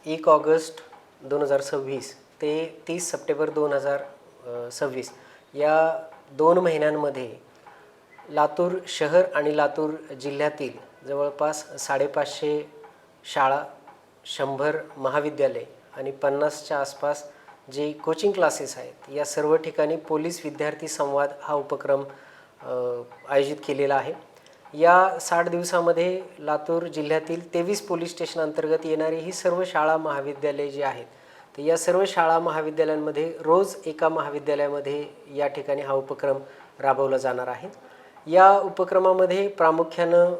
1 August 2026 ते 30 September 2026 या 2 महिन्यांमध्ये लातूर शहर आणि लातूर जिल्ह्यातील जवळपास 550 शाळा, 100 महाविद्यालय आणि 50च्या आसपास जे कोचिंग क्लासेस आहेत, या सर्व ठिकाणी पोलीस विद्यार्थी संवाद हा उपक्रम आयोजित केलेला आहे. या 60 दिवसामध्ये लातूर जिल्ह्यातील 23 पोलीस स्टेशन अंतर्गत येणारी ही सर्व शाळा महाविद्यालय जी आहेत, तर या सर्व शाळा महाविद्यालयांमध्ये रोज एका महाविद्यालयामध्ये या ठिकाणी हा उपक्रम राबवला जाणार आहे. या उपक्रमामध्ये प्रामुख्यानं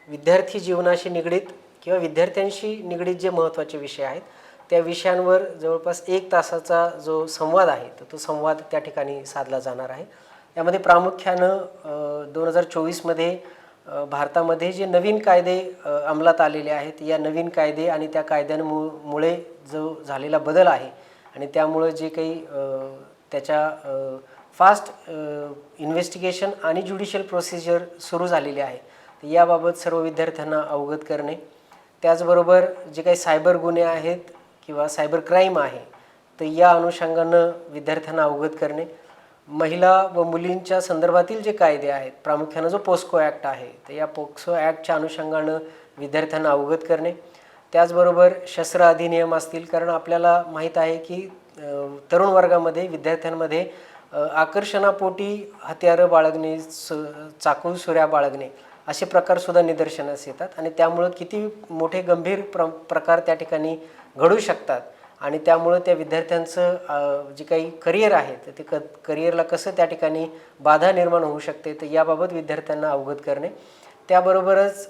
विद्यार्थी जीवनाशी निगडीत किंवा विद्यार्थ्यांशी निगडीत जे महत्त्वाचे विषय आहेत त्या विषयांवर जवळपास 1 तासाचा जो संवाद आहे तर तो संवाद त्या ठिकाणी साधला जाणार आहे. यामध्ये प्रामुख्यानं 2024मध्ये भारतामध्ये जे नवीन कायदे अंमलात आलेले आहेत, या नवीन कायदे आणि त्या कायद्यांमुळे जो झालेला बदल आहे आणि त्यामुळं जे काही त्याच्या फास्ट इन्व्हेस्टिगेशन आणि ज्युडिशियल प्रोसिजर सुरू झालेली आहे, तर याबाबत सर्व विद्यार्थ्यांना अवगत करणे. त्याचबरोबर जे काही सायबर गुन्हे आहेत किंवा सायबर क्राईम आहे तर या अनुषंगानं विद्यार्थ्यांना अवगत करणे. महिला व मुलींच्या संदर्भातील जे कायदे आहेत, प्रामुख्यानं जो पोस्को ॲक्ट आहे, तर या पोक्सो ॲक्टच्या अनुषंगानं विद्यार्थ्यांना अवगत करणे. त्याचबरोबर शस्त्र अधिनियम असतील, कारण आपल्याला माहीत आहे की तरुण वर्गामध्ये विद्यार्थ्यांमध्ये आकर्षणापोटी हत्यारं बाळगणे, चाकू सुऱ्या बाळगणे असे प्रकारसुद्धा निदर्शनास येतात आणि त्यामुळं किती मोठे गंभीर प्रकार त्या ठिकाणी घडू शकतात आणि त्यामुळं त्या विद्यार्थ्यांचं जे काही करिअर आहे तर ते करिअरला कसं त्या ठिकाणी बाधा निर्माण होऊ शकते, तर याबाबत विद्यार्थ्यांना अवगत करणे. त्याबरोबरच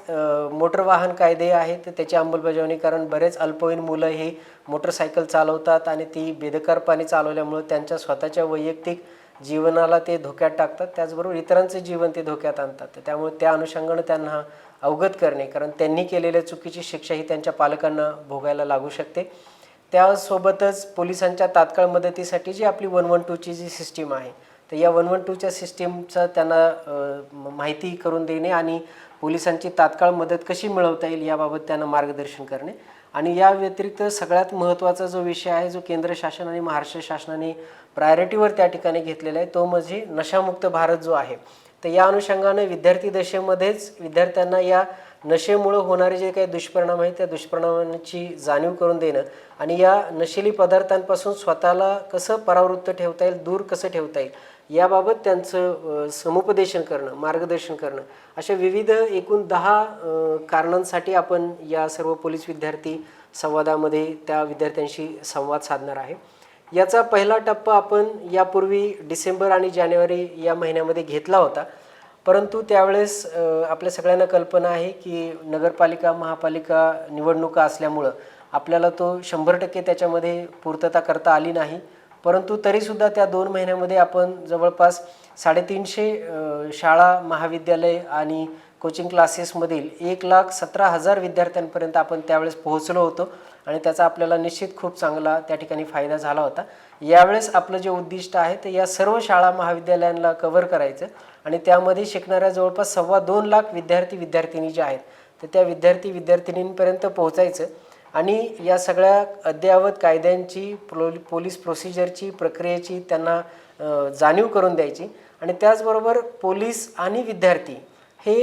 मोटर वाहन कायदे आहेत तर त्याची अंमलबजावणी, कारण बरेच अल्पवयीन मुलं ही मोटरसायकल चालवतात आणि ती बेदरकारपणे चालवल्यामुळं त्यांच्या स्वतःच्या वैयक्तिक जीवनाला ते धोक्यात टाकतात, त्याचबरोबर इतरांचं जीवन ते धोक्यात आणतात. तर त्यामुळे त्या अनुषंगानं त्यांना अवगत करणे, कारण त्यांनी केलेल्या चुकीची शिक्षा ही त्यांच्या पालकांना भोगायला लागू शकते. त्यासोबतच पोलिसांच्या तात्काळ मदतीसाठी जी आपली 112ची जी सिस्टीम आहे, तर या 112च्या सिस्टीमचा त्यांना माहिती करून देणे आणि पोलिसांची तात्काळ मदत कशी मिळवता येईल याबाबत त्यांना मार्गदर्शन करणे. आणि या व्यतिरिक्त सगळ्यात महत्त्वाचा जो विषय आहे, जो केंद्र शासन आणि महाराष्ट्र शासनाने प्रायोरिटीवर त्या ठिकाणी घेतलेला आहे, तो म्हणजे नशामुक्त भारत जो आहे. तर या अनुषंगाने विद्यार्थी दशेमध्येच विद्यार्थ्यांना या नशेमुळं होणारे जे काही दुष्परिणाम आहेत त्या दुष्परिणामांची जाणीव करून देणं आणि या नशिली पदार्थांपासून स्वतःला कसं परावृत्त ठेवता येईल, दूर कसं ठेवता येईल याबाबत त्यांचं समुपदेशन करणं, मार्गदर्शन करणं, अशा विविध एकूण 10 कारणांसाठी आपण या सर्व पोलीस विद्यार्थी संवादामध्ये त्या विद्यार्थ्यांशी संवाद साधणार आहे. याचा पहिला टप्पा आपण यापूर्वी डिसेंबर आणि जानेवारी या महिन्यामध्ये घेतला होता, परंतु त्यावेळेस आपल्या सगळ्यांना कल्पना आहे की नगरपालिका महापालिका निवडणुका असल्यामुळं आपल्याला तो 100% त्याच्यामध्ये पूर्तता करता आली नाही. परंतु तरीसुद्धा त्या 2 महिन्यामध्ये आपण जवळपास 350 शाळा महाविद्यालय आणि कोचिंग क्लासेसमधील 1,17,000 विद्यार्थ्यांपर्यंत आपण त्यावेळेस पोहोचलो होतो आणि त्याचा आपल्याला निश्चित खूप चांगला त्या ठिकाणी फायदा झाला होता. यावेळेस आपलं जे उद्दिष्ट आहे ते या सर्व शाळा महाविद्यालयांना कव्हर करायचं आणि त्यामध्ये शिकणाऱ्या जवळपास 2.25 लाख विद्यार्थी-विद्यार्थिनी जे आहेत तर त्या विद्यार्थी-विद्यार्थिनींपर्यंत पोहोचायचं आणि या सगळ्या अद्ययावत कायद्यांची, पोलीस प्रोसिजरची, प्रक्रियेची त्यांना जाणीव करून द्यायची. आणि त्याचबरोबर पोलीस आणि विद्यार्थी हे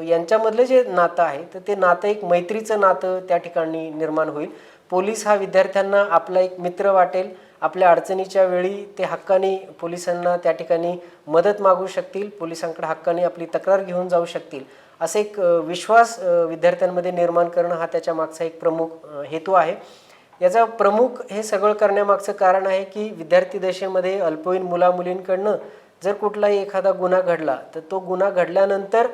यांच्यामधलं जे नातं आहे तर ते नातं एक मैत्रीचं नातं त्या ठिकाणी निर्माण होईल. पोलीस हा विद्यार्थ्यांना आपला एक मित्र वाटेल, आपल्या अडचणीच्या वेळी ते हक्काने पोलिसांना त्या ठिकाणी मदत मागू शकतील, पोलिसांकडे हक्काने आपली तक्रार घेऊन जाऊ शकतील, असा एक विश्वास विद्यार्थ्यांमध्ये निर्माण करणं हा त्याच्या मागचा एक प्रमुख हेतू आहे. याचा प्रमुख हे सगळं करण्यामागचं कारण आहे की विद्यार्थी दशेमध्ये अल्पवयीन मुलामुलींकडनं जर कुठलाही एखादा गुन्हा घडला तर तो गुन्हा घडल्यानंतर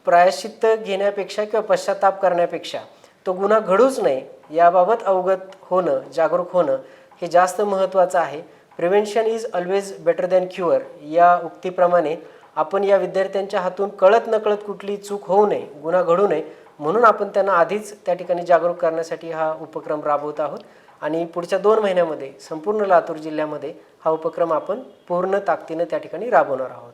प्रायश्चित्त घेण्यापेक्षा किंवा पश्चाताप करण्यापेक्षा तो गुन्हा घडूच नये याबाबत अवगत होणं, जागरूक होणं हे जास्त महत्त्वाचं आहे. Prevention is always better than cure या उक्तीप्रमाणे आपण या विद्यार्थ्यांच्या हातून कळत नकळत कुठली चूक होऊ नये, गुन्हा घडू नये म्हणून आपण त्यांना आधीच त्या ठिकाणी जागरूक करण्यासाठी हा उपक्रम राबवत आहोत आणि पुढच्या 2 महिन्यामध्ये संपूर्ण लातूर जिल्ह्यामध्ये हा उपक्रम आपण पूर्ण ताकदीने त्या ठिकाणी राबवणार आहोत.